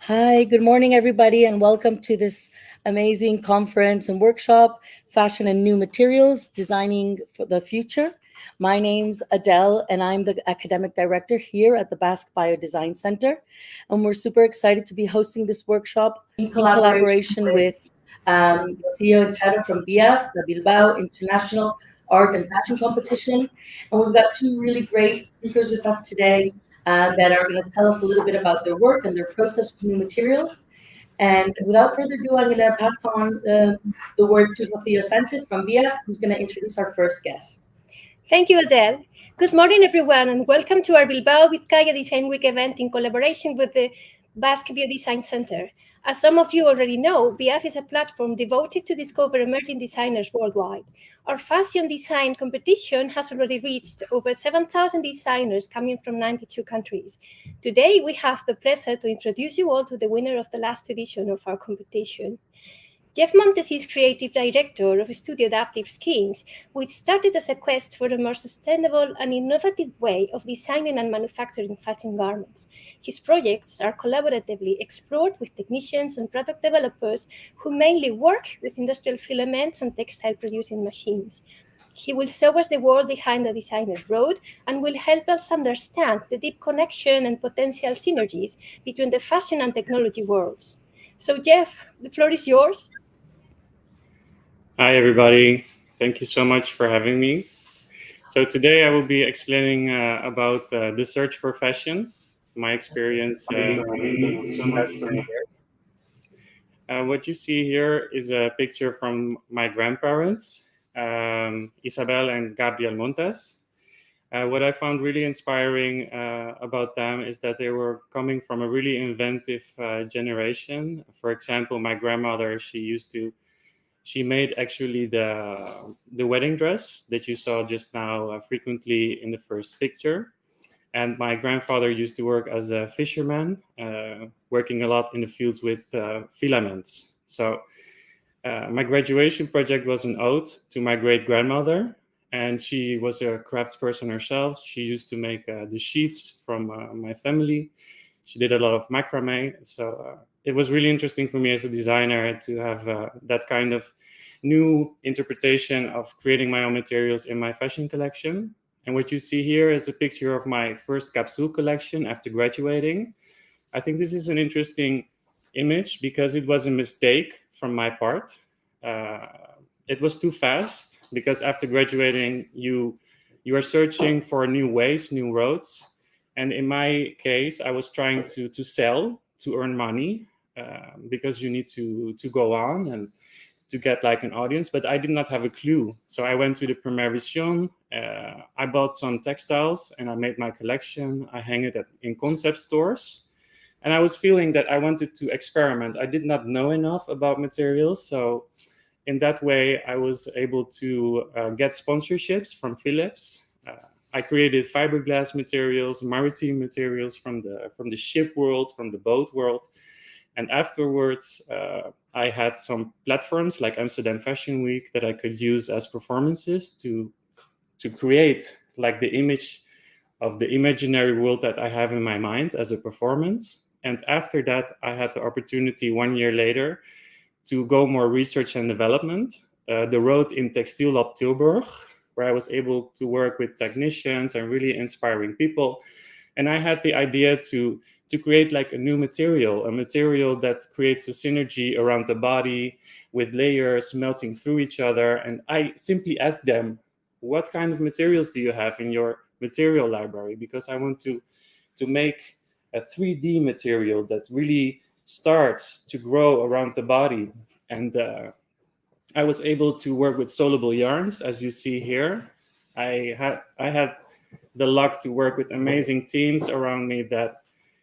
Hi, good morning, everybody, and welcome to this amazing conference and workshop, Fashion and New Materials, Designing for the Future. My name's Adele, and I'm the academic director here at the Basque BioDesign Center. And we're super excited to be hosting this workshop in collaboration with Theo and Tara from BIAAF, the Bilbao International Art and Fashion Competition. And we've got two really great speakers with us today that are going to tell us a little bit about their work and their process with new materials. And without further ado, I'm going to pass on the word to Theo Sanchez from BIAAF, who's going to introduce our first guest. Thank you, Adele. Good morning, everyone, and welcome to our Bilbao Bizkaia Design Week event in collaboration with the Basque BioDesign Center. As some of you already know, BIAAF is a platform devoted to discover emerging designers worldwide. Our fashion design competition has already reached over 7,000 designers coming from 92 countries. Today, we have the pleasure to introduce you all to the winner of the last edition of our competition. Jef Montes is creative director of Studio Adaptive Schemes, which started as a quest for a more sustainable and innovative way of designing and manufacturing fashion garments. His projects are collaboratively explored with technicians and product developers who mainly work with industrial filaments and textile producing machines. He will show us the world behind the designer's road and will help us understand the deep connection and potential synergies between the fashion and technology worlds. So, Jef, the floor is yours. Hi, everybody. Thank you so much for having me. So today I will be explaining about the search for fashion, my experience. What you see here is a picture from my grandparents, Isabel and Gabriel Montes. What I found really inspiring about them is that they were coming from a really inventive generation. For example, my grandmother, she made actually the wedding dress that you saw just now frequently in the first picture. And my grandfather used to work as a fisherman, working a lot in the fields with filaments. So my graduation project was an ode to my great grandmother, and she was a craftsperson herself. She used to make the sheets from my family. She did a lot of macrame. So it was really interesting for me as a designer to have that kind of new interpretation of creating my own materials in my fashion collection. And what you see here is a picture of my first capsule collection after graduating. I think this is an interesting image because it was a mistake from my part. It was too fast because after graduating, you are searching for new ways, new roads. And in my case, I was trying to sell, to earn money, because you need to go on and to get like an audience, but I did not have a clue. So I went to the Première Vision, I bought some textiles and I made my collection. I hang it in concept stores. And I was feeling that I wanted to experiment. I did not know enough about materials. So in that way, I was able to get sponsorships from Philips. I created fiberglass materials, maritime materials from the ship world, from the boat world. And afterwards, I had some platforms like Amsterdam Fashion Week that I could use as performances to create like the image of the imaginary world that I have in my mind as a performance. And after that, I had the opportunity 1 year later to go more research and development. The road in Textiel Lab Tilburg, where I was able to work with technicians and really inspiring people. And I had the idea to create like a new material, a material that creates a synergy around the body with layers melting through each other. And I simply asked them, what kind of materials do you have in your material library? Because I want to make a 3D material that really starts to grow around the body. And I was able to work with soluble yarns, as you see here. I had the luck to work with amazing teams around me that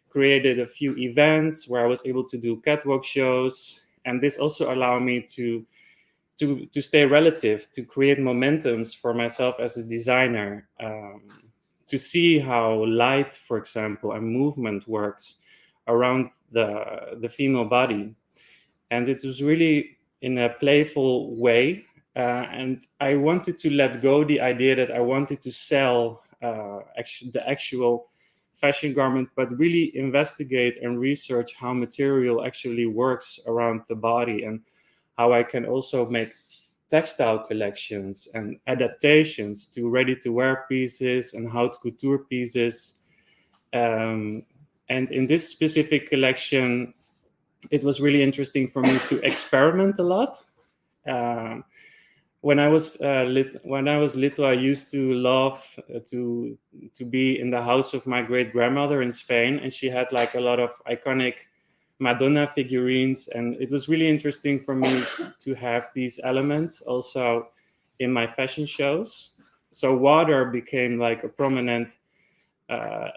created a few events where I was able to do catwalk shows. And this also allowed me to stay relative, to create momentums for myself as a designer, to see how light, for example, and movement works around the female body. And it was really in a playful way. And I wanted to let go the idea that I wanted to sell the actual fashion garment, but really investigate and research how material actually works around the body, and how I can also make textile collections and adaptations to ready-to-wear pieces and haute couture pieces. And in this specific collection, it was really interesting for me to experiment a lot. When I was little, I used to love to be in the house of my great grandmother in Spain, and she had like a lot of iconic Madonna figurines, and it was really interesting for me to have these elements also in my fashion shows. So water became like a prominent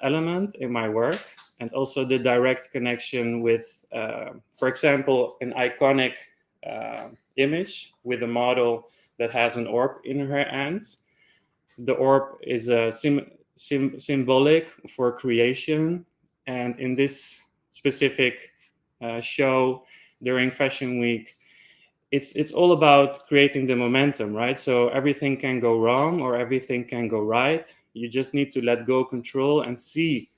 element in my work, and also the direct connection with, for example, an iconic image with a model that has an orb in her hands. The orb is symbolic for creation, and in this specific show during Fashion Week, it's all about creating the momentum, right? So everything can go wrong or everything can go right. You just need to let go control and see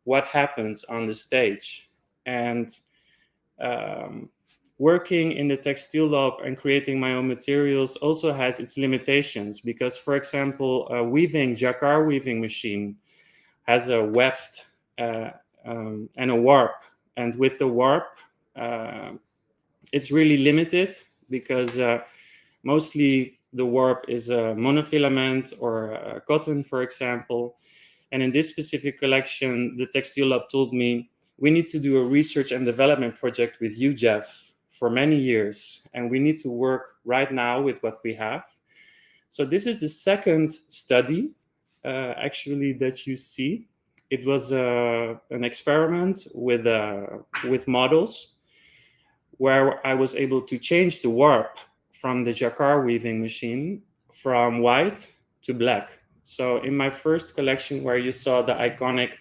what happens on the stage. And working in the textile lab and creating my own materials also has its limitations, because, for example, a jacquard weaving machine has a weft and a warp. And with the warp, it's really limited, because mostly the warp is a monofilament or a cotton, for example. And in this specific collection, the Textile Lab told me, we need to do a research and development project with you, Jef, for many years. And we need to work right now with what we have. So this is the second study, actually, that you see. It was an experiment with models, where I was able to change the warp from the jacquard weaving machine from white to black. So in my first collection, where you saw the iconic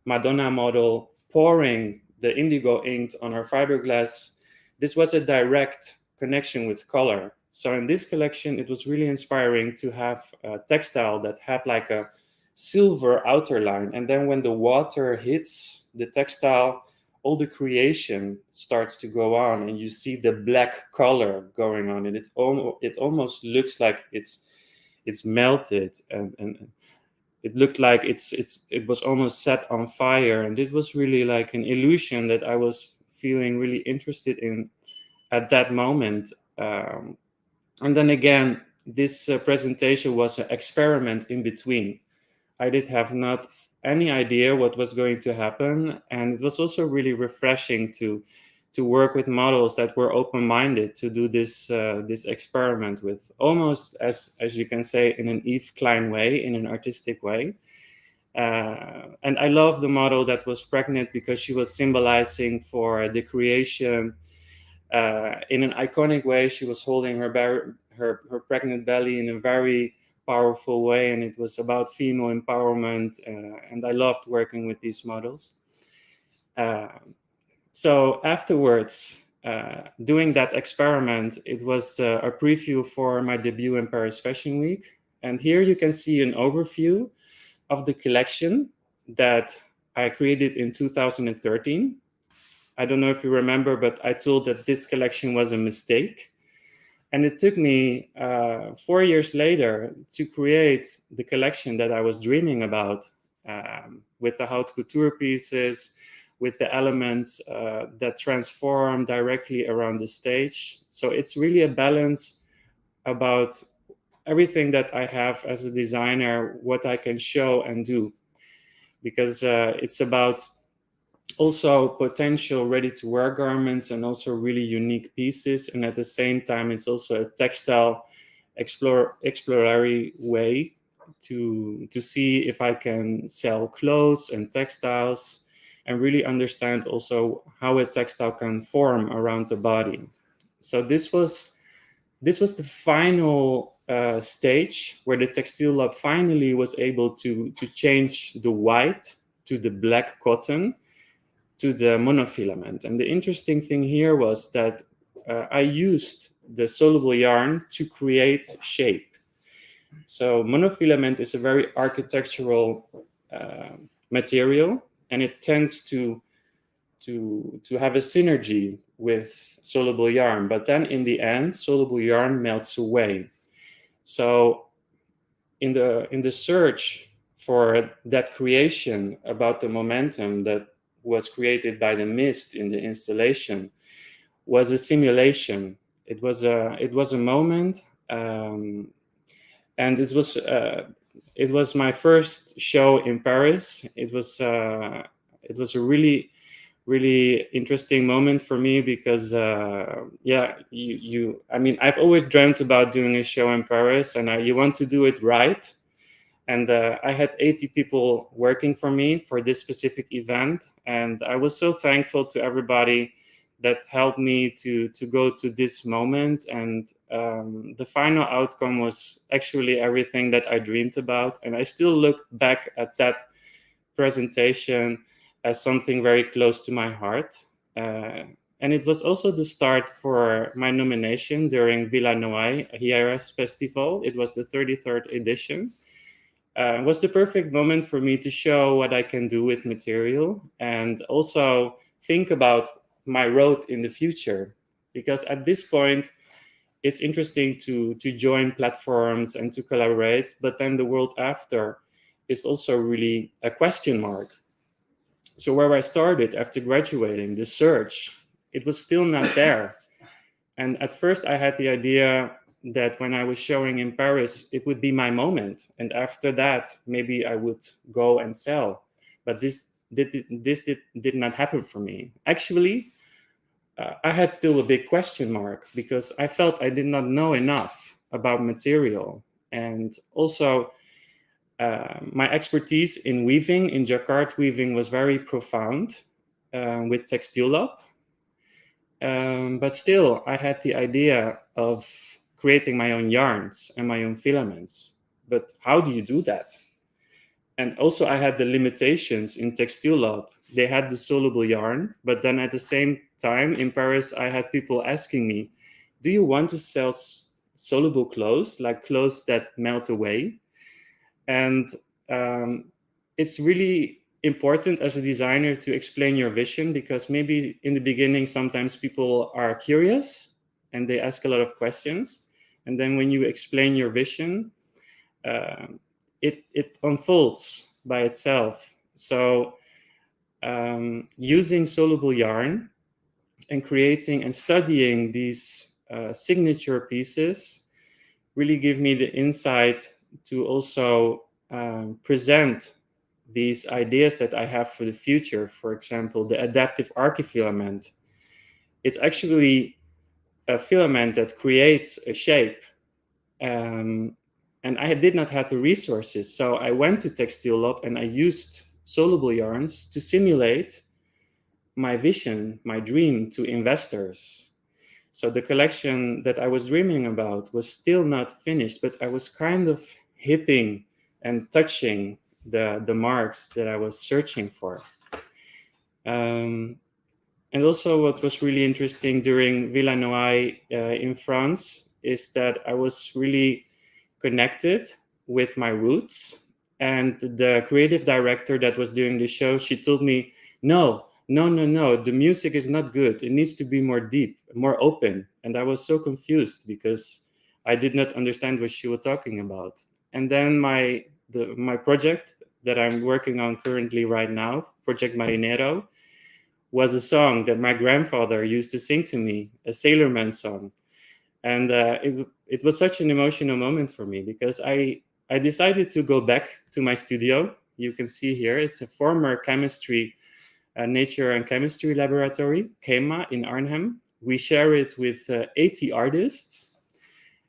Madonna model pouring the indigo ink on her fiberglass, this was a direct connection with color. So in this collection, it was really inspiring to have a textile that had like a silver outer line. And then when the water hits the textile, all the creation starts to go on, and you see the black color going on, and it almost looks like it's melted, and it looked like it was almost set on fire. And this was really like an illusion that I was feeling really interested in at that moment. And then again, this presentation was an experiment in between. I did have not any idea what was going to happen, and it was also really refreshing to work with models that were open-minded to do this experiment with, almost as you can say, in an Yves Klein way, in an artistic way. And I love the model that was pregnant, because she was symbolizing for the creation. In an iconic way, she was holding her pregnant belly in a very powerful way, and it was about female empowerment, and I loved working with these models. So afterwards, doing that experiment, it was a preview for my debut in Paris Fashion Week. And here you can see an overview of the collection that I created in 2013. I don't know if you remember, but I told that this collection was a mistake. And it took me 4 years later to create the collection that I was dreaming about, with the haute couture pieces, with the elements that transform directly around the stage. So it's really a balance about everything that I have as a designer, what I can show and do. Because it's about also potential ready-to-wear garments and also really unique pieces. And at the same time, it's also a textile exploratory way to see if I can sell clothes and textiles, and really understand also how a textile can form around the body. So this was the final stage where the Textile Lab finally was able to change the white to the black cotton to the monofilament. And the interesting thing here was that I used the soluble yarn to create shape. So monofilament is a very architectural material, and it tends to have a synergy with soluble yarn. But then in the end, soluble yarn melts away. So in the search for that creation about the momentum that was created by the mist in the installation was a simulation. It was a moment, and it was my first show in Paris. It was a really interesting moment for me because I mean, I've always dreamt about doing a show in Paris, and you want to do it right. And I had 80 people working for me for this specific event, and I was so thankful to everybody that helped me to go to this moment. And the final outcome was actually everything that I dreamed about, and I still look back at that presentation as something very close to my heart. And it was also the start for my nomination during Viernes Festival. It was the 33rd edition. It was the perfect moment for me to show what I can do with material, and also think about my road in the future. Because at this point, it's interesting to join platforms and to collaborate, but then the world after is also really a question mark. So where I started after graduating, the search, it was still not there. And at first I had the idea that when I was showing in Paris, it would be my moment. And after that, maybe I would go and sell. But this did not happen for me. Actually, I had still a big question mark because I felt I did not know enough about material. And also, my expertise in weaving, in jacquard weaving, was very profound with Textile Lab. But still, I had the idea of creating my own yarns and my own filaments. But how do you do that? And also, I had the limitations in Textile Lab. They had the soluble yarn, but then at the same time in Paris, I had people asking me, do you want to sell soluble clothes, like clothes that melt away? And it's really important as a designer to explain your vision, because maybe in the beginning, sometimes people are curious and they ask a lot of questions. And then when you explain your vision, it unfolds by itself. So using soluble yarn and creating and studying these signature pieces really give me the insight to also present these ideas that I have for the future. For example, the adaptive archifilament. It's actually a filament that creates a shape. And I did not have the resources. So I went to Textile Lab and I used soluble yarns to simulate my vision, my dream to investors. So the collection that I was dreaming about was still not finished, but I was kind of hitting and touching the marks that I was searching for. And also what was really interesting during Viernes in France is that I was really connected with my roots. And the creative director that was doing the show, she told me, no, the music is not good. It needs to be more deep, more open. And I was so confused because I did not understand what she was talking about. And then my project that I'm working on currently right now, Project Marinero, was a song that my grandfather used to sing to me, a sailorman song. And it was such an emotional moment for me because I decided to go back to my studio. You can see here, it's a former chemistry, nature and chemistry laboratory, CHEMA in Arnhem. We share it with 80 artists.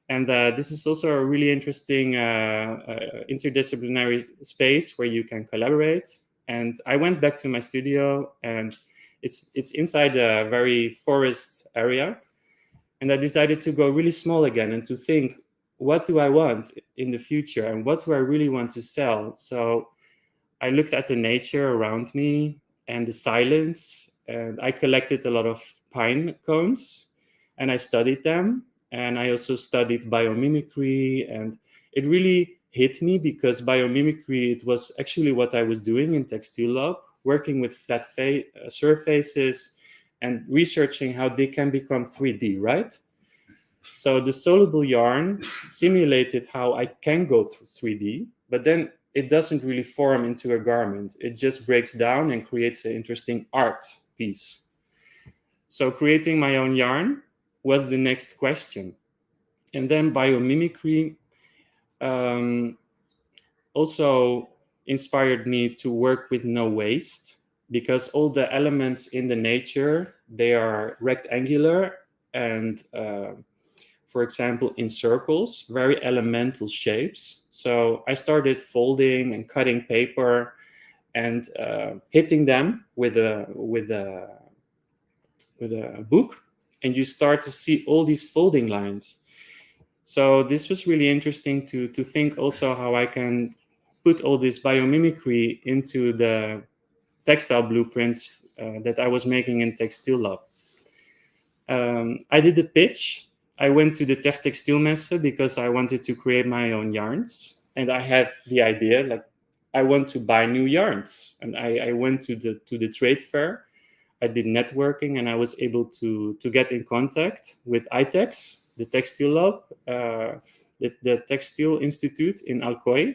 And this is also a really interesting interdisciplinary space where you can collaborate. And I went back to my studio, and it's inside a very forest area. And I decided to go really small again and to think, what do I want in the future and what do I really want to sell? So I looked at the nature around me and the silence, and I collected a lot of pine cones and I studied them. And I also studied biomimicry, and it really hit me, because biomimicry, it was actually what I was doing in Textile Lab, working with flat surfaces and researching how they can become 3D, right? So the soluble yarn simulated how I can go through 3D, but then it doesn't really form into a garment. It just breaks down and creates an interesting art piece. So creating my own yarn was the next question. And then biomimicry also inspired me to work with no waste, because all the elements in the nature, they are rectangular and for example, in circles, very elemental shapes. So I started folding and cutting paper and hitting them with a book, and you start to see all these folding lines. So this was really interesting to think also how I can put all this biomimicry into the textile blueprints that I was making in Textile Lab. I did a pitch. I went to the Textielmesse because I wanted to create my own yarns. And I had the idea, like, I want to buy new yarns. And I went to the trade fair. I did networking, and I was able to get in contact with ITEX, the Textile Lab, the Textile Institute in Alcoy.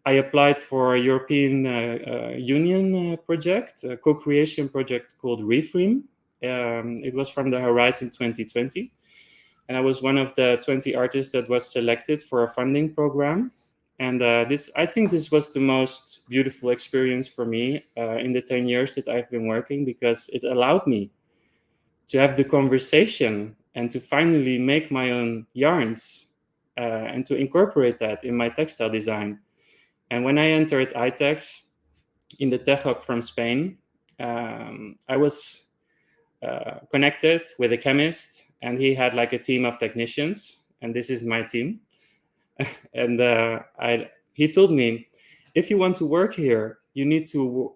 I applied for a European Union project, a co-creation project called Reframe. It was from the Horizon 2020. And I was one of the 20 artists that was selected for a funding program. And I think this was the most beautiful experience for me in the 10 years that I've been working, because it allowed me to have the conversation and to finally make my own yarns and to incorporate that in my textile design. And when I entered ITEX in the Tech Hub from Spain, I was connected with a chemist, and he had like a team of technicians, and this is my team. And he told me, if you want to work here, you need to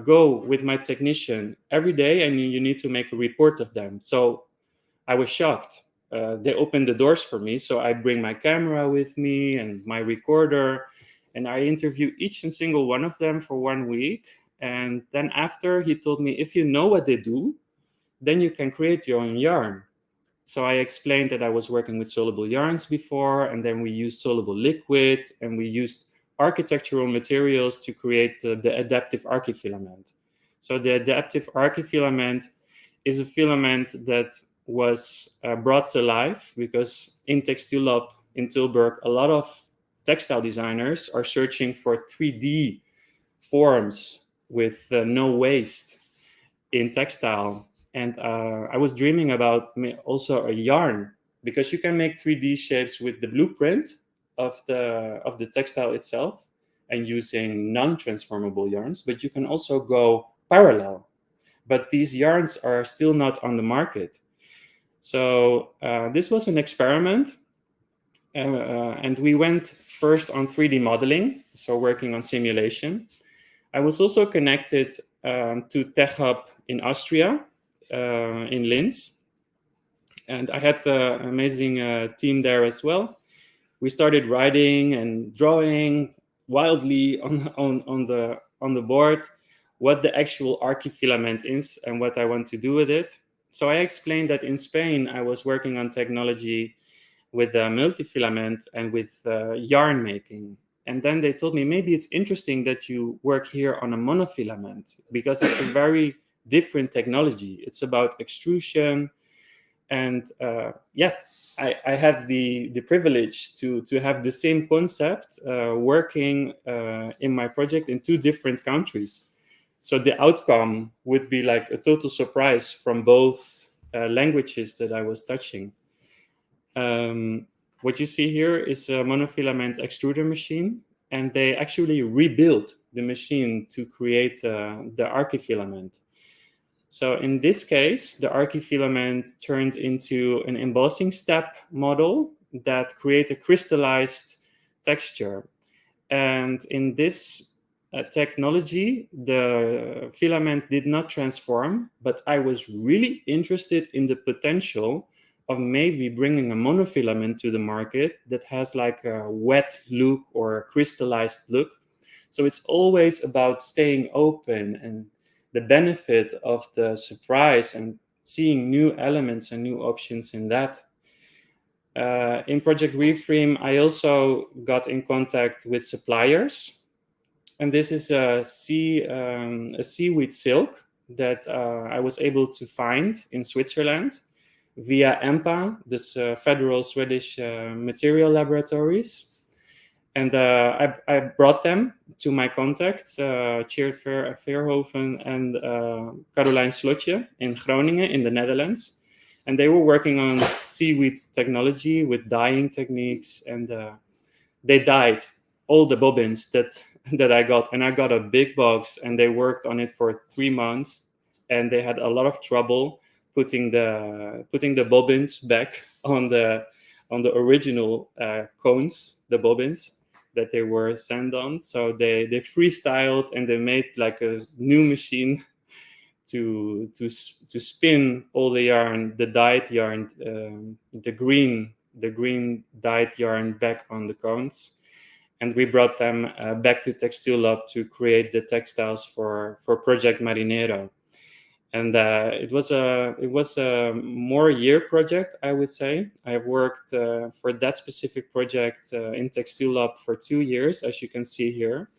go with my technician every day, and you need to make a report of them. So I was shocked. They opened the doors for me, so I bring my camera with me and my recorder, and I interview each and single one of them for 1 week. And then after, he told me, if you know what they do, then you can create your own yarn. So I explained that I was working with soluble yarns before, and then we used soluble liquid, and we used architectural materials to create the adaptive archifilament. So the adaptive archifilament is a filament that was brought to life because in Textile Lab in Tilburg, a lot of textile designers are searching for 3D forms with no waste in textile. And I was dreaming about also a yarn, because you can make 3D shapes with the blueprint of the textile itself and using non-transformable yarns, but you can also go parallel. But these yarns are still not on the market. So this was an experiment. And we went first on 3D modeling, so working on simulation. I was also connected to Tech Hub in Austria, in Linz. And I had the amazing team there as well. We started writing and drawing wildly on the board what the actual archifilament is and what I want to do with it. So I explained that in Spain, I was working on technology with multifilament and with yarn making. And then they told me, maybe it's interesting that you work here on a monofilament, because it's a very different technology. It's about extrusion. And I had the privilege to have the same concept working in my project in 2 different countries. So the outcome would be like a total surprise from both languages that I was touching. What you see here is a monofilament extruder machine, and they actually rebuilt the machine to create the archifilament. So in this case, the archifilament turned into an embossing step model that creates a crystallized texture. And in this technology, the filament did not transform, but I was really interested in the potential maybe bringing a monofilament to the market that has like a wet look or a crystallized look. So it's always about staying open and the benefit of the surprise and seeing new elements and new options in that. In Project Reframe, I also got in contact with suppliers, and this is a seaweed silk that I was able to find in Switzerland via EMPA, this federal Swedish material laboratories. And I brought them to my contacts, Tjeerd Verhoeven and Caroline Slotje in Groningen in the Netherlands. And they were working on seaweed technology with dyeing techniques, and they dyed all the bobbins that I got. And I got a big box, and they worked on it for 3 months, and they had a lot of trouble putting the bobbins back on the original cones, the bobbins that they were sent on. So they freestyled, and they made like a new machine to spin all the yarn, the dyed yarn, the green dyed yarn back on the cones. And we brought them back to Textile Lab to create the textiles for Project Marinero. And it was a more year project, I would say. I have worked for that specific project in Textile Lab for 2 years, as you can see here.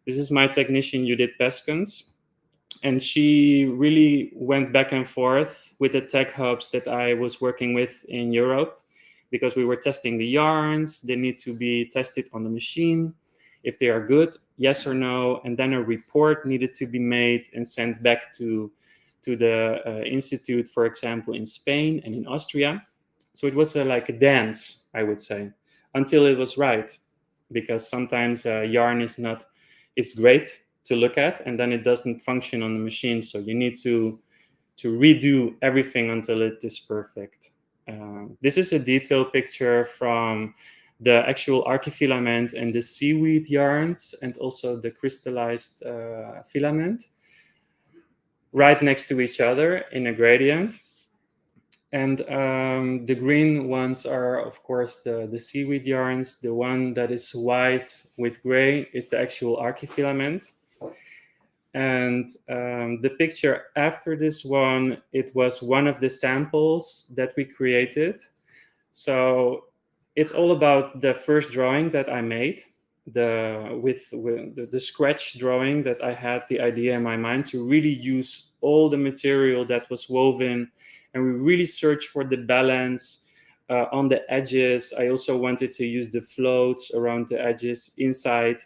This is my technician, Judith Peskens. And she really went back and forth with the tech hubs that I was working with in Europe, because we were testing the yarns. They need to be tested on the machine, if they are good, yes or no. And then a report needed to be made and sent back to the institute, for example, in Spain and in Austria. So it was like a dance, I would say, until it was right. Because sometimes yarn it's great to look at, and then it doesn't function on the machine. So you need to redo everything until it is perfect. This is a detailed picture from the actual archifilament and the seaweed yarns, and also the crystallized filament right next to each other in a gradient. And the green ones are, of course, the seaweed yarns. The one that is white with gray is the actual archifilament. And the picture after this one, it was one of the samples that we created. So it's all about the first drawing that I made, with the scratch drawing that I had the idea in my mind to really use all the material that was woven, and we really searched for the balance on the edges. I also wanted to use the floats around the edges inside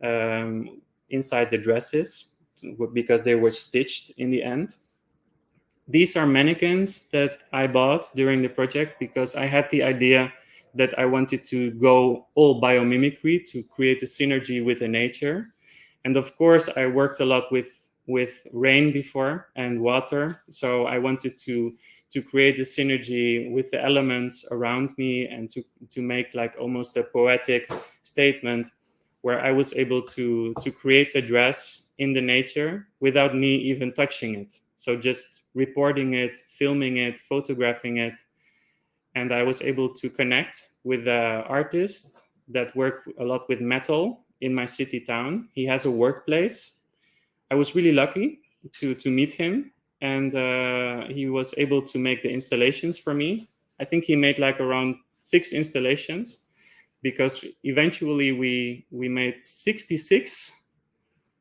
the dresses, because they were stitched in the end. These are mannequins that I bought during the project, because I had the idea that I wanted to go all biomimicry to create a synergy with the nature. And of course, I worked a lot with rain before and water. So I wanted to create a synergy with the elements around me, and to make like almost a poetic statement, where I was able to create a dress in the nature without me even touching it. So just reporting it, filming it, photographing it. And I was able to connect with artists that work a lot with metal in my city town. He has a workplace. I was really lucky to meet him, and he was able to make the installations for me. I think he made like around 6 installations, because eventually we made 66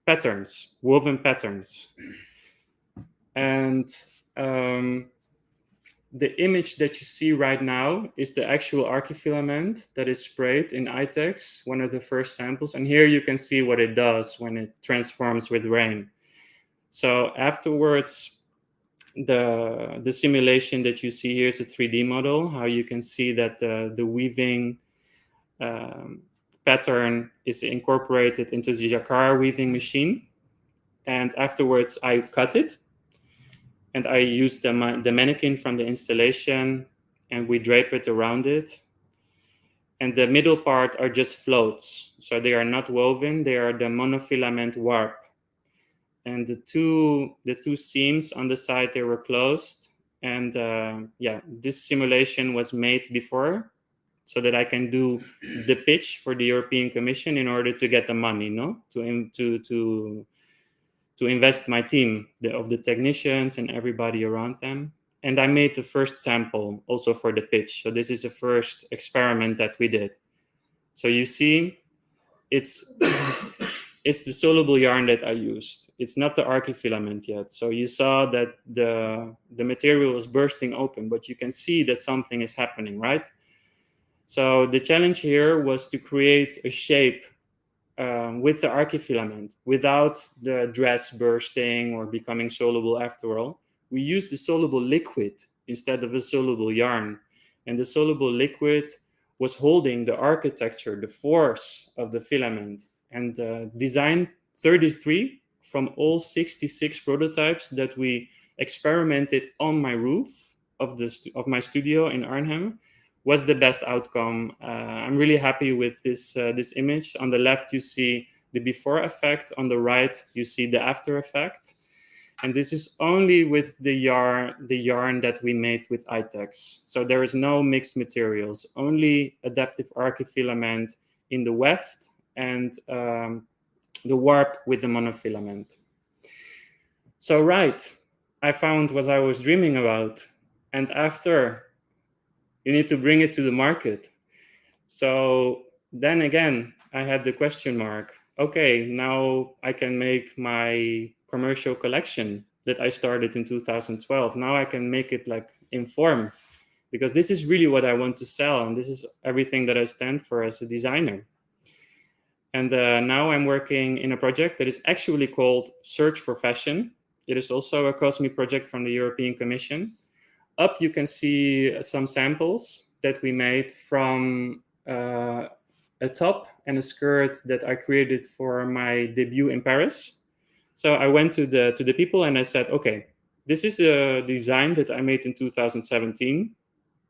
patterns, woven patterns. And the image that you see right now is the actual archifilament that is sprayed in ITEX, one of the first samples. And here you can see what it does when it transforms with rain. So afterwards, the simulation that you see here is a 3D model, how you can see that the weaving pattern is incorporated into the jacquard weaving machine. And afterwards, I cut it. And I used the mannequin from the installation, and we drape it around it. And the middle part are just floats. So they are not woven, they are the monofilament warp. And the two seams on the side, they were closed. And yeah, this simulation was made before so that I can do the pitch for the European Commission in order to get the money, to invest my team of the technicians and everybody around them. And I made the first sample also for the pitch. So this is the first experiment that we did. So you see, it's the soluble yarn that I used. It's not the archifilament yet. So you saw that the material was bursting open, but you can see that something is happening, right? So the challenge here was to create a shape with the archifilament without the dress bursting or becoming soluble after all. We used the soluble liquid instead of a soluble yarn. And the soluble liquid was holding the architecture, the force of the filament. And design 33 from all 66 prototypes that we experimented on my roof of my studio in Arnhem was the best outcome. I'm really happy with this image. On the left, you see the before effect. On the right, you see the after effect. And this is only with the yarn that we made with ITEX. So there is no mixed materials, only adaptive archifilament in the weft and the warp with the monofilament. So right, I found what I was dreaming about. And after, you need to bring it to the market. So then again, I had the question mark. Okay, now I can make my commercial collection that I started in 2012. Now I can make it like in form, because this is really what I want to sell. And this is everything that I stand for as a designer. And now I'm working in a project that is actually called Search for Fashion. It is also a COSME project from the European Commission. Up, you can see some samples that we made from a top and a skirt that I created for my debut in Paris. So I went to the people and I said, okay, this is a design that I made in 2017.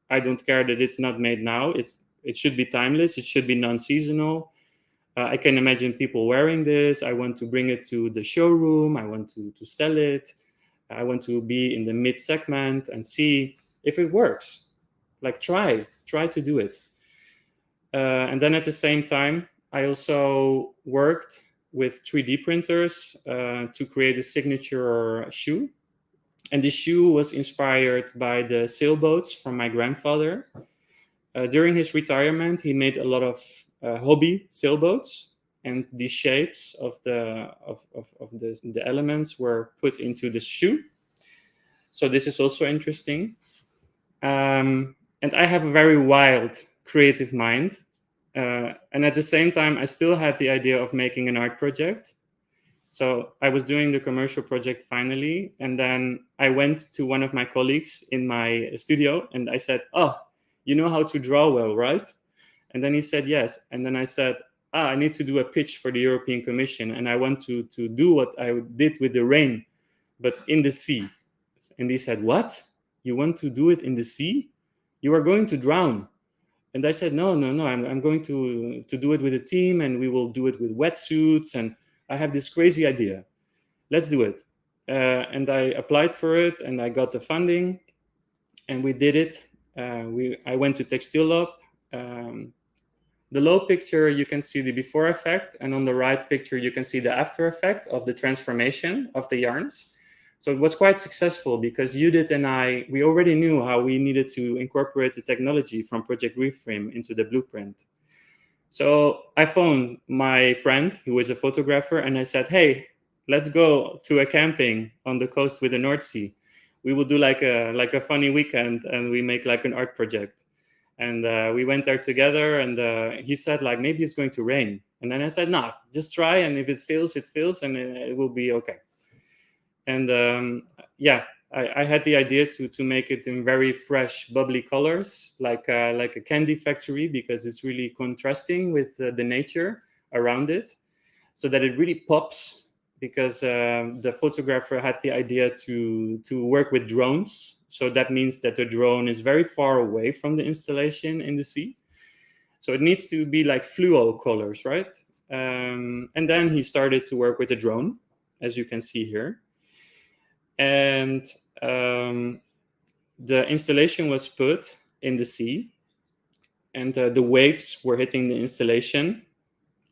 I don't care that it's not made now. It should be timeless. It should be non-seasonal. I can imagine people wearing this. I want to bring it to the showroom. I want to sell it. I want to be in the mid segment and see if it works. Like try to do it. And then at the same time, I also worked with 3D printers to create a signature shoe. And the shoe was inspired by the sailboats from my grandfather. During his retirement, he made a lot of hobby sailboats, and the shapes of the elements were put into the shoe. So this is also interesting. And I have a very wild creative mind. And at the same time, I still had the idea of making an art project. So I was doing the commercial project finally. And then I went to one of my colleagues in my studio and I said, oh, you know how to draw well, right? And then he said, yes. And then I said, I need to do a pitch for the European Commission. And I want to do what I did with the rain, but in the sea. And he said, what? You want to do it in the sea? You are going to drown. And I said, no, I'm going to do it with a team, and we will do it with wetsuits. And I have this crazy idea. Let's do it. And I applied for it, and I got the funding, and we did it. I went to Textile Lab. The low picture, you can see the before effect, and on the right picture, you can see the after effect of the transformation of the yarns. So it was quite successful because Judith and I, we already knew how we needed to incorporate the technology from Project Reframe into the blueprint. So I phoned my friend who is a photographer and I said, hey, let's go to a camping on the coast with the North Sea. We will do like a funny weekend and we make like an art project. And we went there together and he said like, maybe it's going to rain. And then I said, no, just try. And if it fails, it fails and it will be okay. And yeah, I had the idea to make it in very fresh, bubbly colors, like a candy factory, because it's really contrasting with the nature around it, so that it really pops. Because the photographer had the idea to work with drones, so that means that the drone is very far away from the installation in the sea. So it needs to be like fluo colors, right? And then he started to work with the drone, as you can see here. And the installation was put in the sea, and the waves were hitting the installation,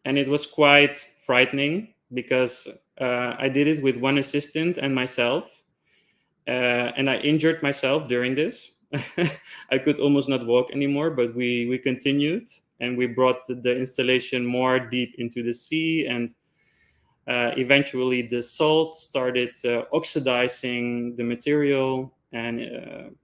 and it was quite frightening because I did it with one assistant and myself, and I injured myself during this. I could almost not walk anymore, but we continued, and we brought the installation more deep into the sea, and eventually the salt started oxidizing the material, and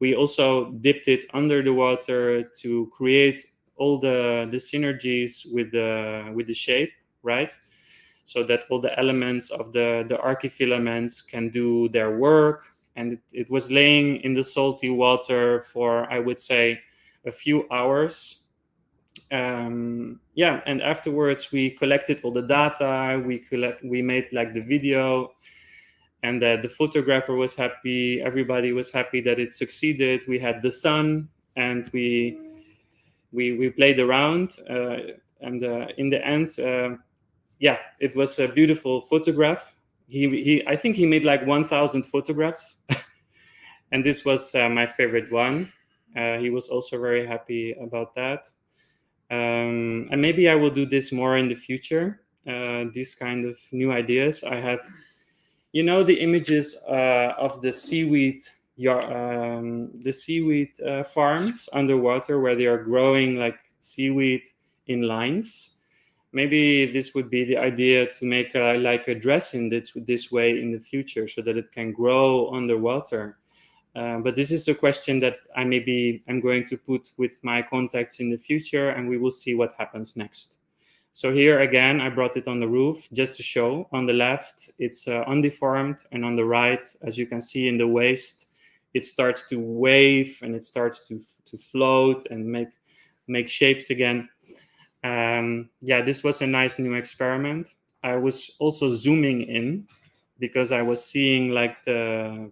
we also dipped it under the water to create all the synergies with the shape, right? So that all the elements of the archifilaments can do their work. And it was laying in the salty water for, I would say, a few hours. And afterwards we collected all the data. We made like the video, and the photographer was happy. Everybody was happy that it succeeded. We had the sun, and we played around, and in the end, it was a beautiful photograph. I think he made like 1,000 photographs, and this was my favorite one. He was also very happy about that. And maybe I will do this more in the future. These kind of new ideas. I have, the images of the seaweed, farms underwater where they are growing like seaweed in lines. Maybe this would be the idea to make like a dress in this way in the future, so that it can grow underwater. But this is a question that I'm going to put with my contacts in the future, and we will see what happens next. So here again, I brought it on the roof just to show. On the left, it's undeformed, and on the right, as you can see in the waist, it starts to wave, and it starts to float and make shapes again. This was a nice new experiment. I was also zooming in because I was seeing like the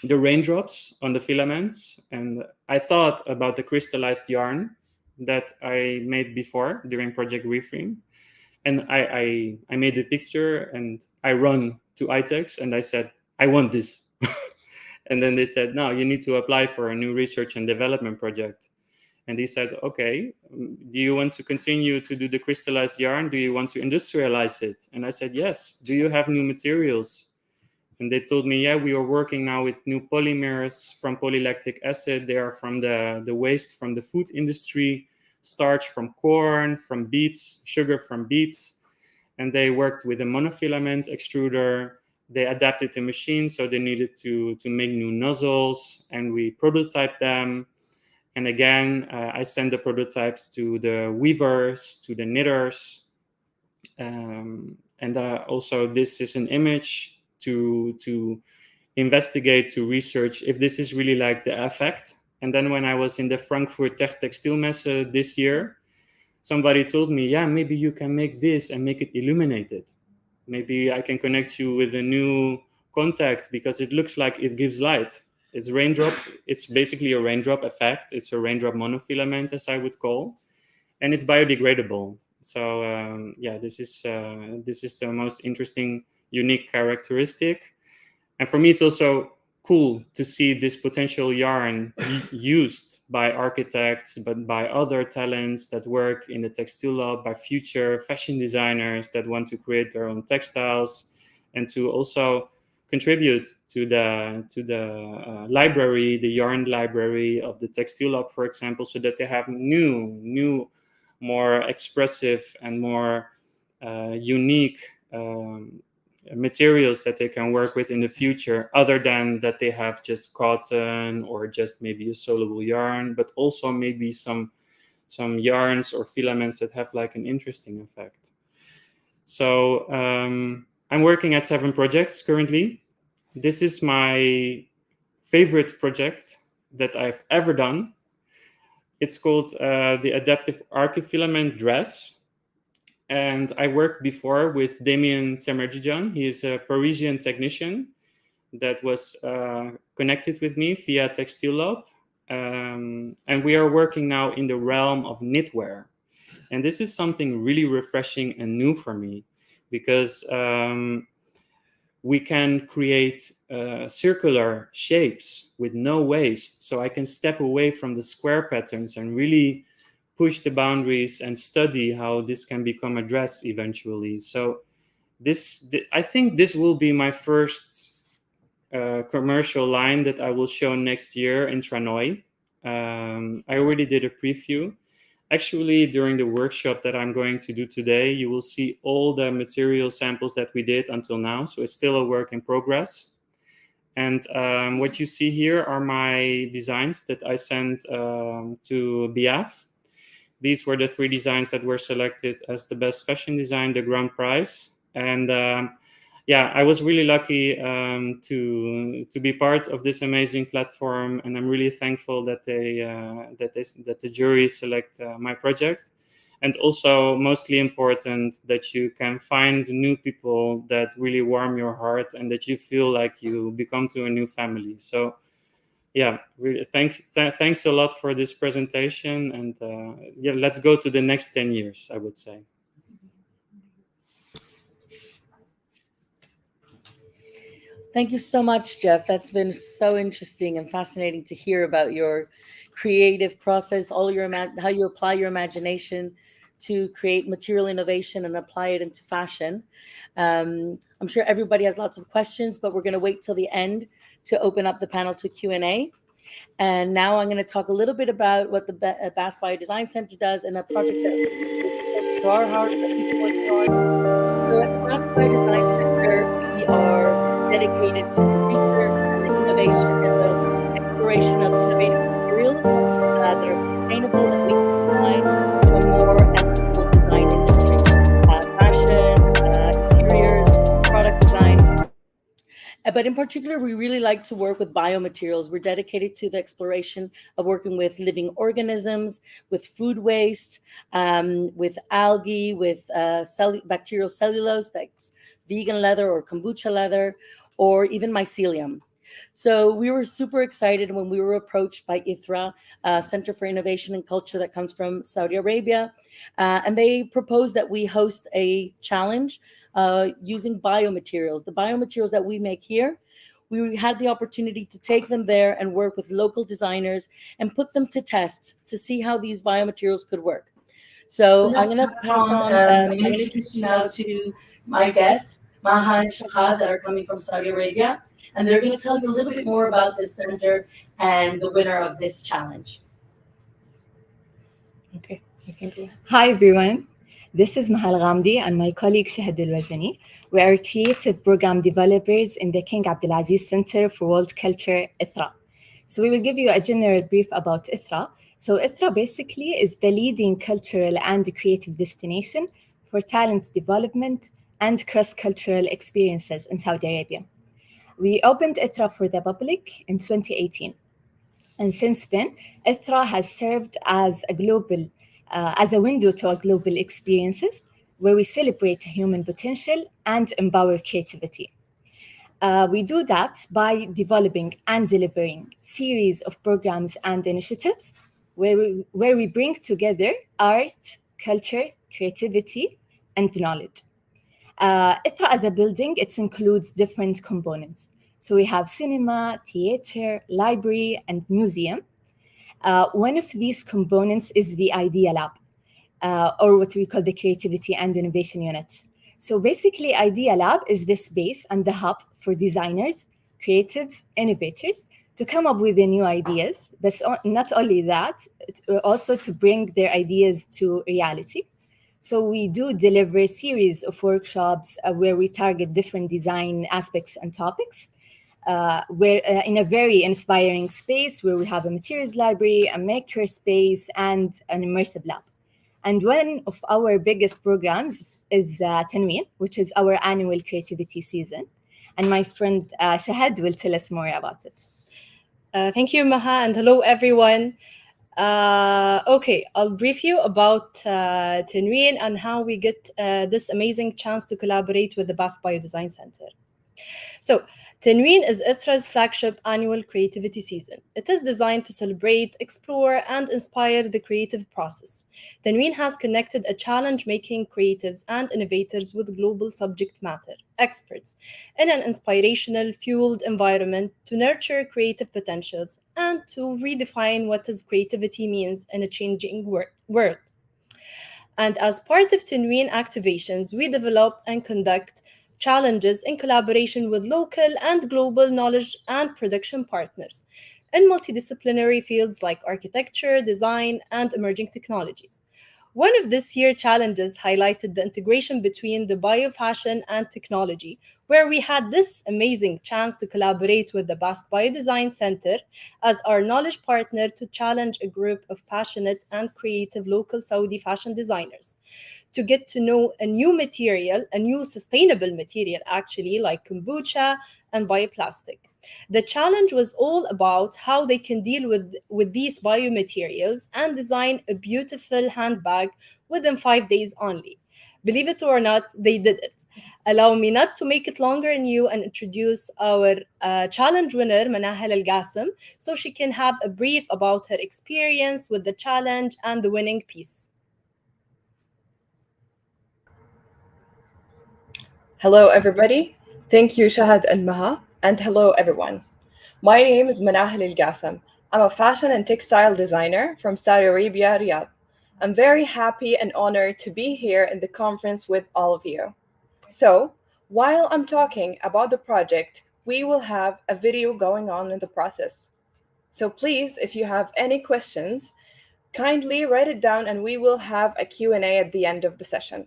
raindrops on the filaments, and I thought about the crystallized yarn that I made before during Project Reframe. And I made a picture, and I run to ITEX and I said, I want this. And then they said, no, you need to apply for a new research and development project. And he said, okay, do you want to continue to do the crystallized yarn? Do you want to industrialize it? And I said, yes. Do you have new materials? And they told me, yeah, we are working now with new polymers from polylactic acid. They are from the waste from the food industry, starch from corn, from beets, sugar from beets. And they worked with a monofilament extruder. They adapted the machine, so they needed to make new nozzles, and we prototyped them. And again, I sent the prototypes to the weavers, to the knitters. Also, this is an image to investigate, to research if this is really like the effect. And then when I was in the Frankfurt Tech Textilmesse this year, somebody told me, yeah, maybe you can make this and make it illuminated. Maybe I can connect you with a new contact because it looks like it gives light. It's raindrop. It's basically a raindrop effect. It's a raindrop monofilament, as I would call, and it's biodegradable. So this is the most interesting, unique characteristic. And for me, it's also cool to see this potential yarn used by architects, but by other talents that work in the textile lab, by future fashion designers that want to create their own textiles, and to also contribute to the library, the yarn library of the textile lab, for example, so that they have new, more expressive and more unique materials that they can work with in the future, other than that they have just cotton or just maybe a soluble yarn, but also maybe some yarns or filaments that have like an interesting effect. So I'm working at 7 projects currently. This is my favorite project that I've ever done. It's called the Adaptive Archifilament Dress. And I worked before with Damien Semerjijan. He is a Parisian technician that was connected with me via Textile Lab. And we are working now in the realm of knitwear. And this is something really refreshing and new for me, because we can create circular shapes with no waste. So I can step away from the square patterns and really push the boundaries and study how this can become a dress eventually. So I think this will be my first commercial line that I will show next year in Tranoi. I already did a preview. Actually, during the workshop that I'm going to do today, you will see all the material samples that we did until now. So it's still a work in progress. And what you see here are my designs that I sent to BIAAF. These were the 3 designs that were selected as the best fashion design, the grand prize. And yeah, I was really lucky to be part of this amazing platform, and I'm really thankful that that the jury select my project, and also mostly important that you can find new people that really warm your heart and that you feel like you become to a new family. So yeah, really thanks a lot for this presentation, and yeah, let's go to the next 10 years, I would say. Thank you so much, Jef. That's been so interesting and fascinating to hear about your creative process, all your how you apply your imagination to create material innovation and apply it into fashion. I'm sure everybody has lots of questions, but we're going to wait till the end to open up the panel to Q&A. And now I'm going to talk a little bit about what the Basque BioDesign Center does and a project that is close to our heart that we've been working on. So at the Basque BioDesign Center, we are dedicated to the research and the innovation and the exploration of innovative materials that are sustainable, that we can apply to a more ethical design industry, fashion, interiors, product design. But in particular, we really like to work with biomaterials. We're dedicated to the exploration of working with living organisms, with food waste, with algae, with bacterial cellulose, that's vegan leather or kombucha leather, or even mycelium. So we were super excited when we were approached by ITHRA, Center for Innovation and Culture that comes from Saudi Arabia. And they proposed that we host a challenge using biomaterials. The biomaterials that we make here, we had the opportunity to take them there and work with local designers and put them to test to see how these biomaterials could work. So I'm going to pass on, I'm going to introduce you now to my guests, Maha and Shahad, that are coming from Saudi Arabia. And they're going to tell you a little bit more about this center and the winner of this challenge. Okay, you can go. Hi, everyone. This is Mahal Ghamdi and my colleague Shahad Al-Wazani. We are creative program developers in the King Abdulaziz Center for World Culture, ITHRA. So we will give you a general brief about ITHRA. So ITHRA basically is the leading cultural and creative destination for talents development and cross-cultural experiences in Saudi Arabia. We opened ITHRA for the public in 2018. And since then, ITHRA has served as a global, as a window to our global experiences, where we celebrate human potential and empower creativity. We do that by developing and delivering series of programs and initiatives where we bring together art, culture, creativity, and knowledge. ITHRA as a building, it includes different components. So we have cinema, theater, library, and museum. One of these components is the Idea Lab, or what we call the Creativity and Innovation Unit. So basically, Idea Lab is the space and the hub for designers, creatives, innovators to come up with the new ideas. But not only that, also to bring their ideas to reality. So we do deliver a series of workshops where we target different design aspects and topics. We're in a very inspiring space where we have a materials library, a maker space, and an immersive lab. And one of our biggest programs is Tanween, which is our annual creativity season. And my friend Shahad will tell us more about it. Thank you, Maha, and hello, everyone. Okay, I'll brief you about Tanween and how we get this amazing chance to collaborate with the Basque BioDesign Center. So, Tenween is ITHRA's flagship annual creativity season. It is designed to celebrate, explore, and inspire the creative process. Tenween has connected a challenge-making creatives and innovators with global subject matter experts in an inspirational, fueled environment to nurture creative potentials and to redefine what is creativity means in a changing world. And as part of Tenween activations, we develop and conduct challenges in collaboration with local and global knowledge and production partners in multidisciplinary fields like architecture, design, and emerging technologies. One of this year's challenges highlighted the integration between the biofashion and technology, where we had this amazing chance to collaborate with the Basque BioDesign Center as our knowledge partner to challenge a group of passionate and creative local Saudi fashion designers to get to know a new material, a new sustainable material actually, like kombucha and bioplastic. The challenge was all about how they can deal with these biomaterials and design a beautiful handbag within 5 days only. Believe it or not, they did it. Allow me not to make it longer in you and introduce our challenge winner, Manahel Al Qasim, so she can have a brief about her experience with the challenge and the winning piece. Hello, everybody. Thank you, Shahad and Maha, and hello, everyone. My name is Manahel Al Qasim. I'm a fashion and textile designer from Saudi Arabia, Riyadh. I'm very happy and honored to be here in the conference with all of you. So, while I'm talking about the project, we will have a video going on in the process. So please, if you have any questions, kindly write it down and we will have a Q&A at the end of the session.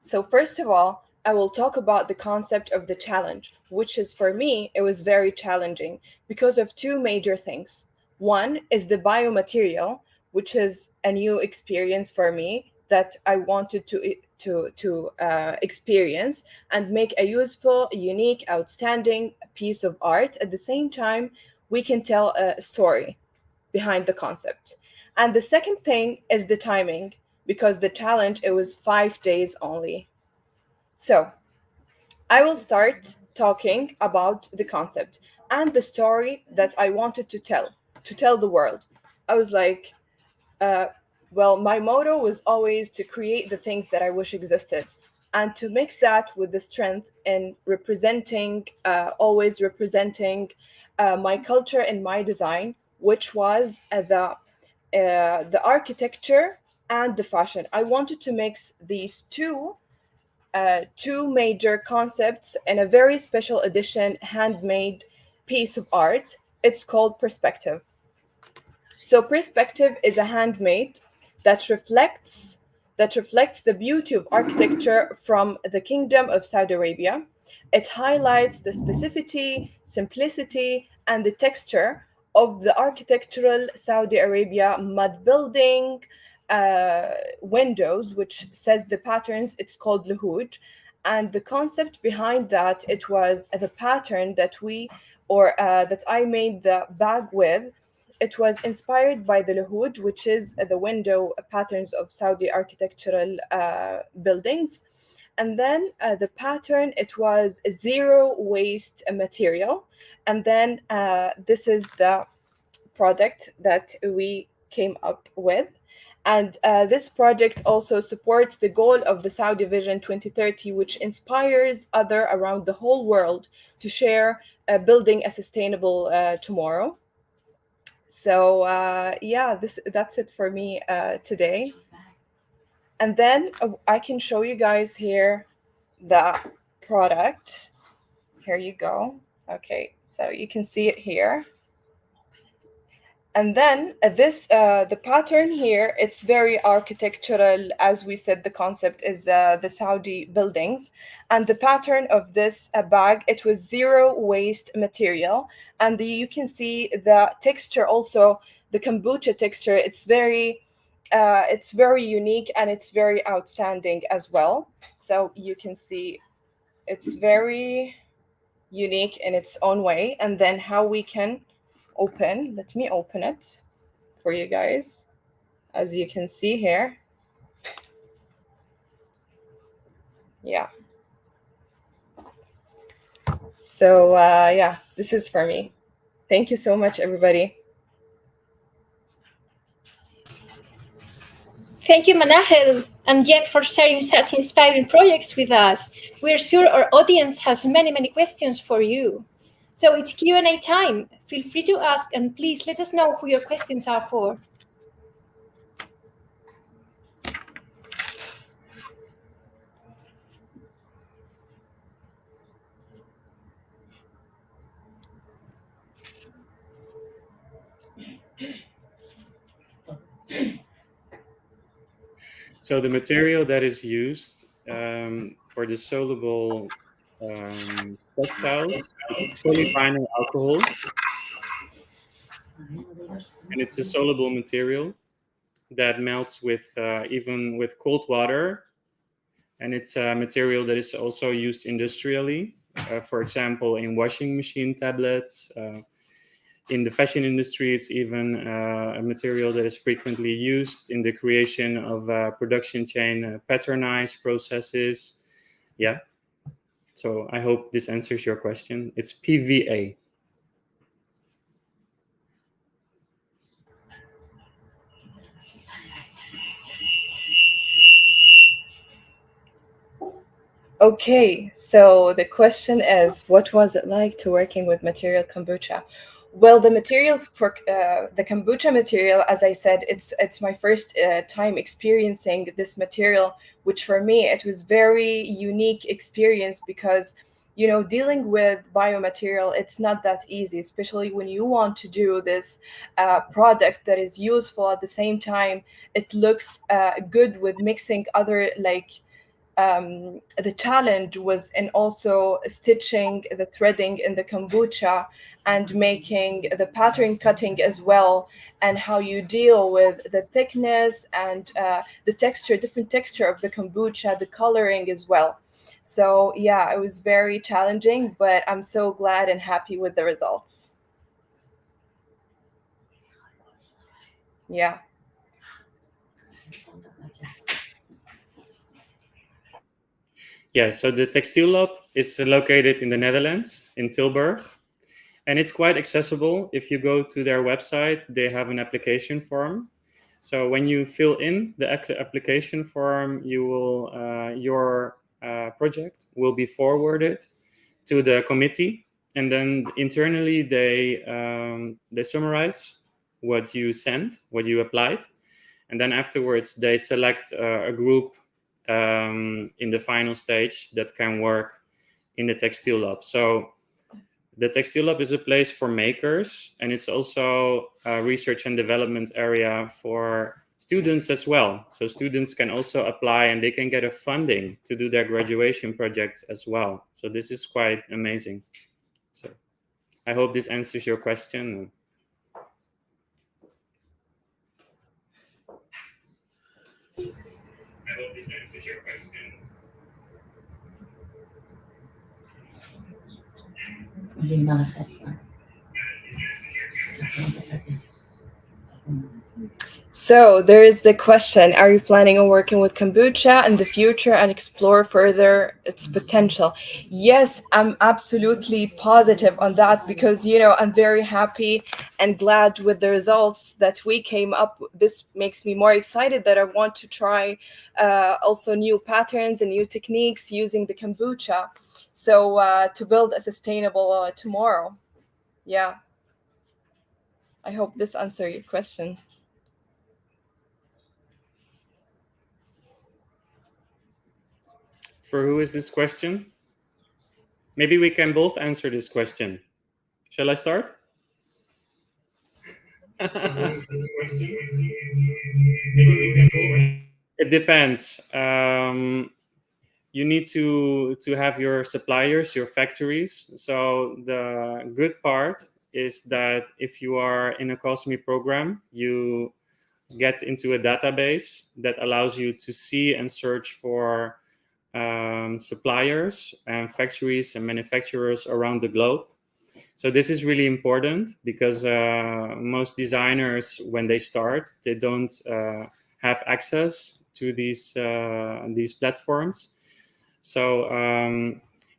So first of all, I will talk about the concept of the challenge, which is for me, it was very challenging because of two major things. One is the biomaterial, which is a new experience for me that I wanted to experience and make a useful, unique, outstanding piece of art. At the same time, we can tell a story behind the concept. And the second thing is the timing, because the challenge, it was 5 days only. So I will start talking about the concept and the story that I wanted to tell the world. I was like, well, my motto was always to create the things that I wish existed and to mix that with the strength in representing, always representing my culture and my design, which was the architecture and the fashion. I wanted to mix these two major concepts in a very special edition handmade piece of art. It's called perspective. So perspective is a handmade that reflects the beauty of architecture from the Kingdom of Saudi Arabia. It highlights the specificity, simplicity, and the texture of the architectural Saudi Arabia mud building, windows, which says the patterns, it's called luhuj. And the concept behind that, it was the pattern that I made the bag with. It was inspired by the luhuj, which is the window patterns of Saudi architectural buildings. And then the pattern, it was a zero waste material. And then this is the product that we came up with. And this project also supports the goal of the Saudi Vision 2030, which inspires others around the whole world to share building a sustainable tomorrow. So yeah, that's it for me today. And then I can show you guys here the product. Here you go. Okay, so you can see it here. And then the pattern here, it's very architectural. As we said, the concept is the Saudi buildings. And the pattern of this bag, it was zero waste material. And you can see the texture also, the kombucha texture, it's very unique and it's very outstanding as well. So you can see it's very unique in its own way. And then how we can let me open it for you guys. As you can see here, yeah, So yeah, this is for me. Thank you so much, everybody. Thank you, Manahel and Jef, for sharing such inspiring projects with us. We're sure our audience has many, many questions for you. So it's Q&A time. Feel free to ask, and please let us know who your questions are for. So the material that is used for the soluble textiles is polyvinyl alcohol, and it's a soluble material that melts with even with cold water, and it's a material that is also used industrially, for example, in washing machine tablets. In the fashion industry, it's even a material that is frequently used in the creation of production chain patternized processes. Yeah. So I hope this answers your question. It's PVA. Okay, so the question is, what was it like to working with material kombucha? Well, the material for the kombucha material, as I said, it's my first time experiencing this material, which for me it was very unique experience because, you know, dealing with biomaterial, it's not that easy, especially when you want to do this product that is useful at the same time. It looks good with mixing other the challenge was in also stitching the threading in the kombucha and making the pattern cutting as well, and how you deal with the thickness and the texture, different texture of the kombucha, the coloring as well. So yeah, it was very challenging, but I'm so glad and happy with the results. Yeah. Yeah, so the Textile Lab is located in the Netherlands, in Tilburg. And it's quite accessible. If you go to their website, they have an application form. So when you fill in the application form, you will your project will be forwarded to the committee, and then internally they summarize what you sent, what you applied, and then afterwards they select a group in the final stage that can work in the Textile Lab. So the Textile Lab is a place for makers, and it's also a research and development area for students as well. So students can also apply, and they can get a funding to do their graduation projects as well. So this is quite amazing. So I hope this answers your question. I hope this answers your question. So there is the question, are you planning on working with kombucha in the future and explore further its potential? Yes, I'm absolutely positive on that because, you know, I'm very happy and glad with the results that we came up. This makes me more excited that I want to try also new patterns and new techniques using the kombucha. So to build a sustainable tomorrow. Yeah. I hope this answers your question. For who is this question? Maybe we can both answer this question. Shall I start? It depends. You need to have your suppliers, your factories. So the good part is that if you are in a COSME program, you get into a database that allows you to see and search for suppliers and factories and manufacturers around the globe. So this is really important because most designers, when they start, they don't have access to these platforms. So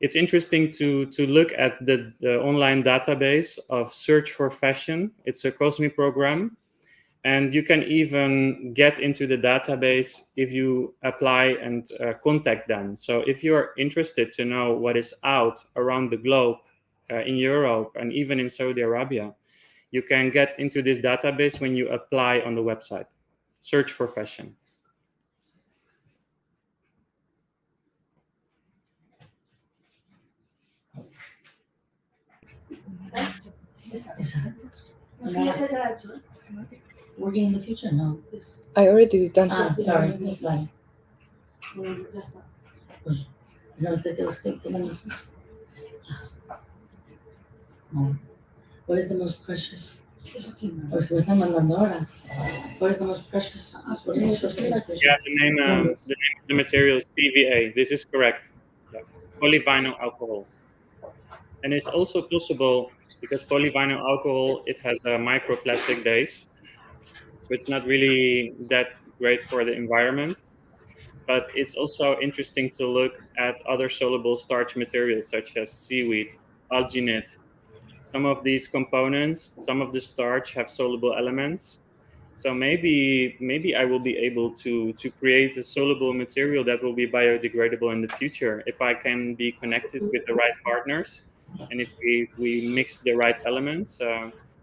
it's interesting to look at the online database of Search for Fashion. It's a COSME program. And you can even get into the database if you apply and contact them. So if you're interested to know what is out around the globe in Europe and even in Saudi Arabia, you can get into this database when you apply on the website. Search for Fashion. Working in the future? No. I already done Ah, sorry. That's fine. No, what is the most precious? Pues lo están mandando ahora. What is the most precious? What is the source of inspiration? Yeah, the name of the material is PVA. This is correct. Yeah. Polyvinyl alcohol. And it's also possible because polyvinyl alcohol, it has a microplastic base. So it's not really that great for the environment. But it's also interesting to look at other soluble starch materials such as seaweed, alginate. Some of these components, some of the starch have soluble elements. So maybe I will be able to create a soluble material that will be biodegradable in the future if I can be connected with the right partners and if we mix the right elements.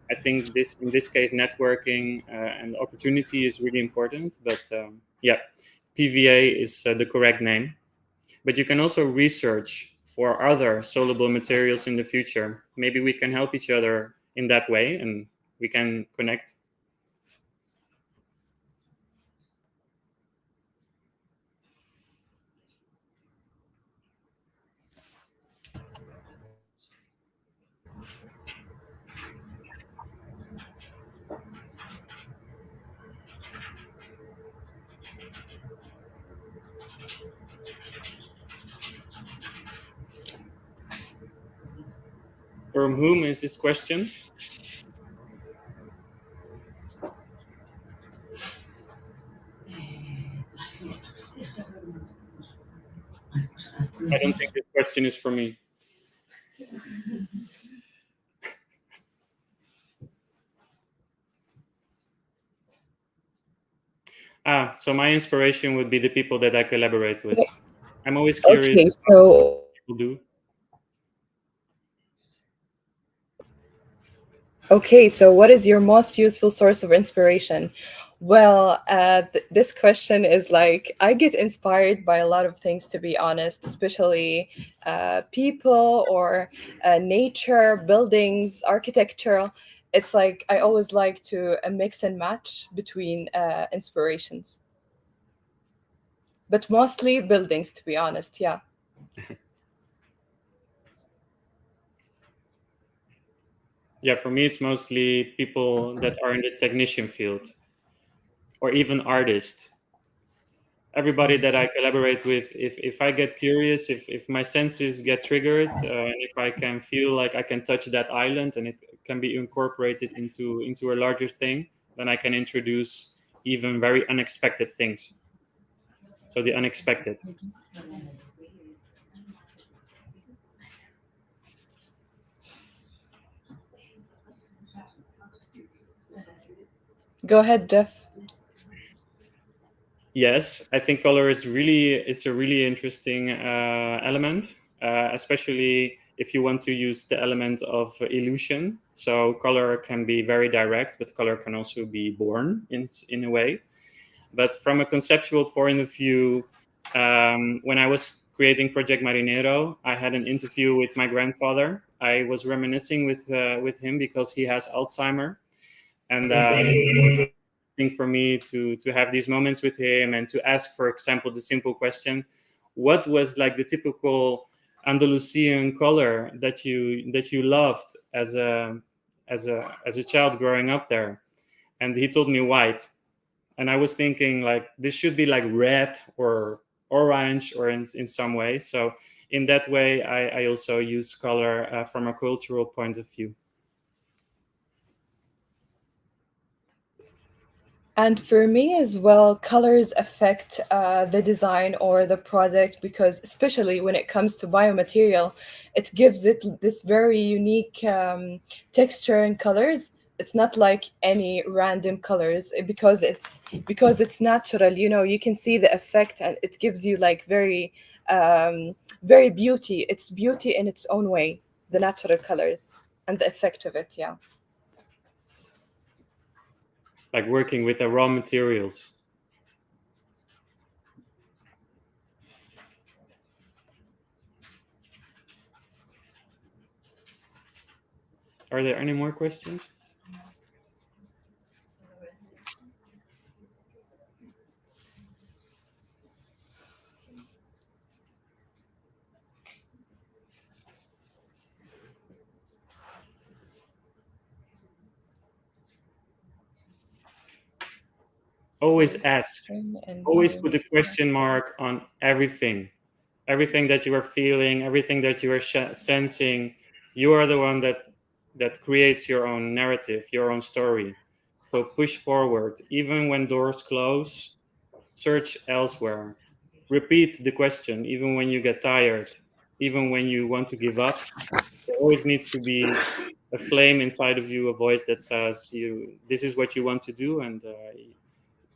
I think in this case, networking and opportunity is really important. But yeah, PVA is the correct name. But you can also research for other soluble materials in the future. Maybe we can help each other in that way and we can connect. From whom is this question? I don't think this question is for me. So my inspiration would be the people that I collaborate with. I'm always curious what people do. Okay, so what is your most useful source of inspiration? Well, this question is like, I get inspired by a lot of things, to be honest, especially people or nature, buildings, architecture. It's like I always like to mix and match between inspirations. But mostly buildings, to be honest, yeah. Yeah, for me, it's mostly people that are in the technician field or even artists. Everybody that I collaborate with, if I get curious, if my senses get triggered, and if I can feel like I can touch that island and it can be incorporated into a larger thing, then I can introduce even very unexpected things. So the unexpected. Go ahead, Jef. Yes, I think color is it's a really interesting element, especially if you want to use the element of illusion. So color can be very direct, but color can also be born in a way. But from a conceptual point of view, when I was creating Project Marinero, I had an interview with my grandfather. I was reminiscing with him because he has Alzheimer, and for me to have these moments with him and to ask, for example, the simple question, what was like the typical Andalusian color that you loved as a child growing up there? And he told me white, and I was thinking like this should be like red or orange or in some way. So in that way, I also use color from a cultural point of view. And for me as well, colors affect the design or the product, because especially when it comes to biomaterial, it gives it this very unique texture and colors. It's not like any random colors, because it's natural. You can see the effect, and it gives you like very beauty. It's beauty in its own way, the natural colors and the effect of it. Yeah. Like working with the raw materials. Are there any more questions? Always ask. Always put a question mark on everything. Everything that you are feeling, everything that you are sensing. You are the one that creates your own narrative, your own story. So push forward. Even when doors close, search elsewhere. Repeat the question, even when you get tired, even when you want to give up. There always needs to be a flame inside of you, a voice that says, this is what you want to do, and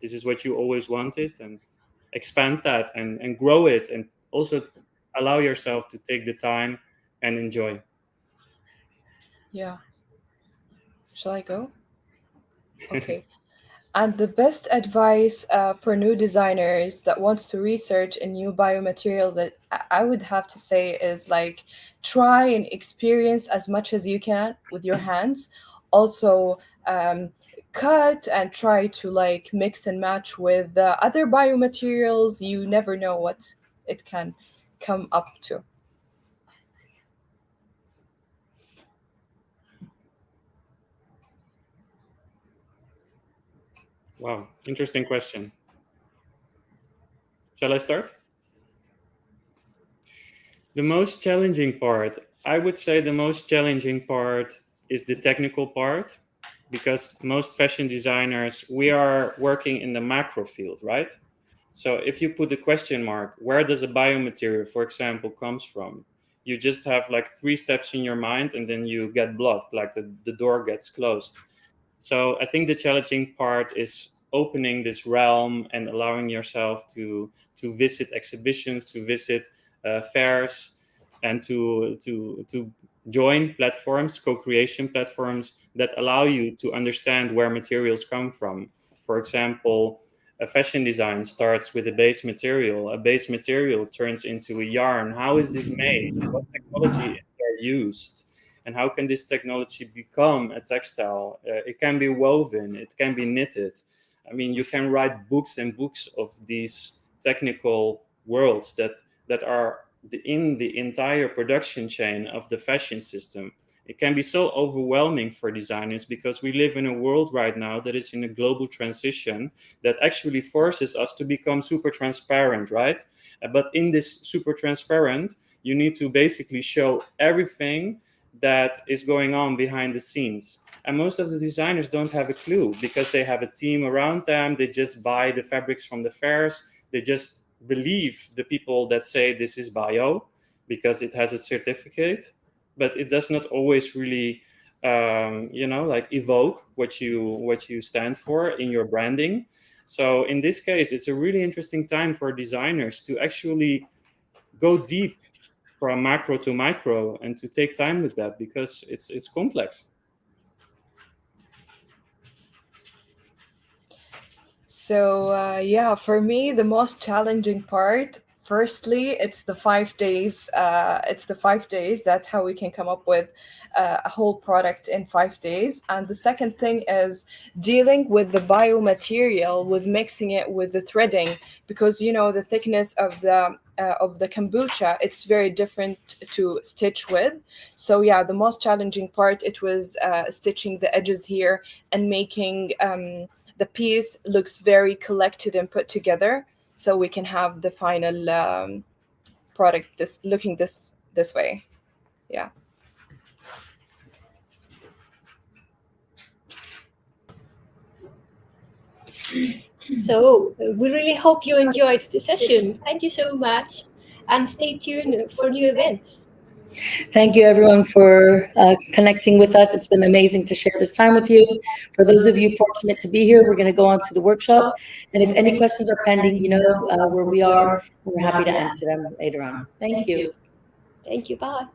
this is what you always wanted, and expand that and grow it, and also allow yourself to take the time and enjoy. Yeah. Shall I go? Okay. And the best advice for new designers that wants to research a new biomaterial, that I would have to say, is like, try and experience as much as you can with your hands. Also, cut and try to like mix and match with other biomaterials. You never know what it can come up to. Wow, interesting question. Shall I start? The most challenging part, I would say the most challenging part is the technical part, because most fashion designers, we are working in the macro field, right? So if you put the question mark, where does a biomaterial, for example, comes from? You just have like 3 steps in your mind, and then you get blocked, like the door gets closed. So I think the challenging part is opening this realm and allowing yourself to visit exhibitions, to visit fairs, and to join platforms, co-creation platforms that allow you to understand where materials come from. For example, a fashion design starts with a base material. A base material turns into a yarn. How is this made? What technology is there used? And how can this technology become a textile? It can be woven, it can be knitted. I mean, you can write books and books of these technical worlds that are in the entire production chain of the fashion system. It can be so overwhelming for designers, because we live in a world right now that is in a global transition that actually forces us to become super transparent, right? But in this super transparent, you need to basically show everything that is going on behind the scenes. And most of the designers don't have a clue, because they have a team around them. They just buy the fabrics from the fairs. They just believe the people that say this is bio because it has a certificate, but it does not always really like evoke what you stand for in your branding. So in this case, it's a really interesting time for designers to actually go deep from macro to micro, and to take time with that, because it's complex. So yeah, for me, the most challenging part, firstly, it's the 5 days. It's the 5 days. That's how we can come up with a whole product in 5 days. And the second thing is dealing with the biomaterial, with mixing it with the threading, because the thickness of the kombucha, it's very different to stitch with. So yeah, the most challenging part, it was stitching the edges here and making the piece looks very collected and put together, so we can have the final product this way. Yeah. So we really hope you enjoyed the session. Thank you so much, and stay tuned for new events. Thank you, everyone, for connecting with us. It's been amazing to share this time with you. For those of you fortunate to be here, we're going to go on to the workshop. And if any questions are pending, you know where we are. We're happy to answer them later on. Thank you. Thank you. Bye.